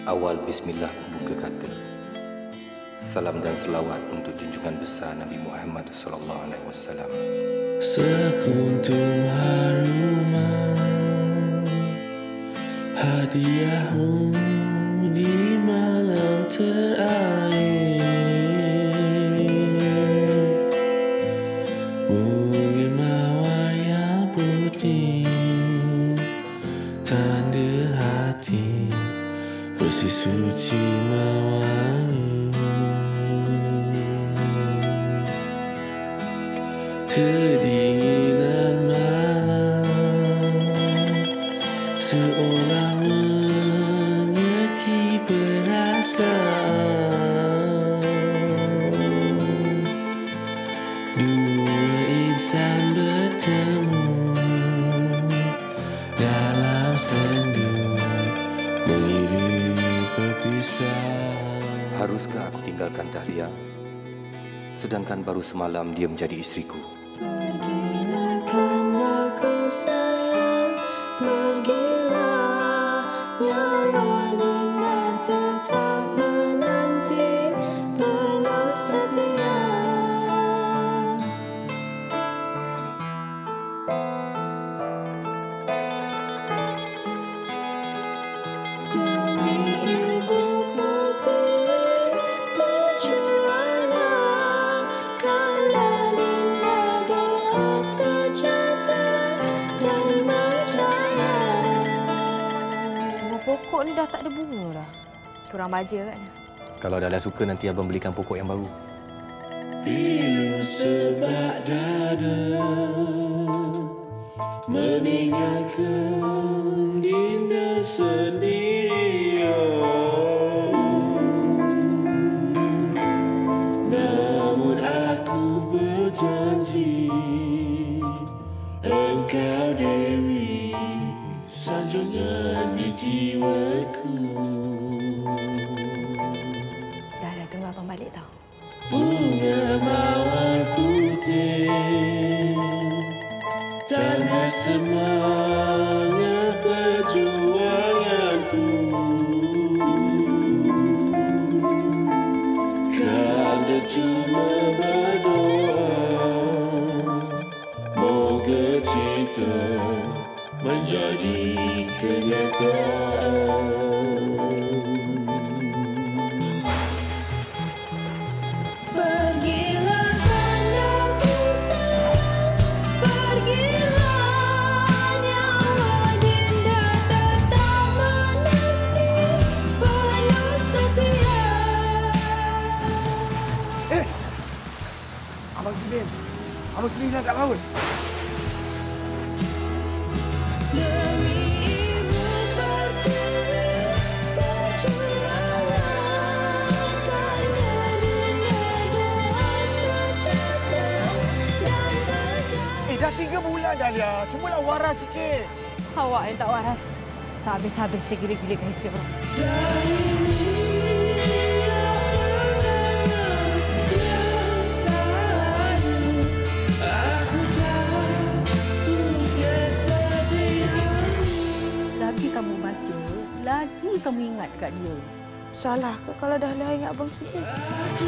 Awal bismillah buka kata. Salam dan selawat untuk junjungan besar Nabi Muhammad sallallahu alaihi wasallam. Sekuntum haruman hadiahmu di malam terakhir. Bunga mawar yang putih, tanda hati bersih suci mewangi. Kedinginan malam seolah menyerti perasaan. Dua insan bertemu dalam sendu mengiringi perpisahan. Haruskah aku tinggalkan Dahlia, sedangkan baru semalam dia menjadi isteriku? Pergilah karena ku sayang, pergilah nyawa Nina tetap menanti penuh setia. Demi ibu pertiwi perjuangan, karena Nina doa sejahtera dan berjaya. Semua pokok ni dah tak ada bunga dah. Kurang baja kan? Kalau Dahlia suka, nanti abang belikan pokok yang baru. Pilu sebab dada meninggalkan Dinda sendirian. Namun aku berjanji, engkau Dewi sanjungan di jiwaku. Dah tunggu abang balik tau. Bunga mawar putih, tanda semangat perjuanganku. Kanda cuma berdoa, moga cita menjadi kenyataan. Pergilah karena ku sayang, pergilah nyawa Dinda tetap menanti penuh setia. Abang Sudin hilang kat laut. Demi ibu pertiwi perjuangan, karena Dinda doa sejahtera dan berjaya. Dah 3 bulan dah dia. Cubalah waras sikit. Awak yang tak waras. Tak habis-habis saya gila-gila isi orang. Lagi kamu baca, lagi kamu ingat kat dia. Salah ke kalau dah ingat Abang Sudin? Aku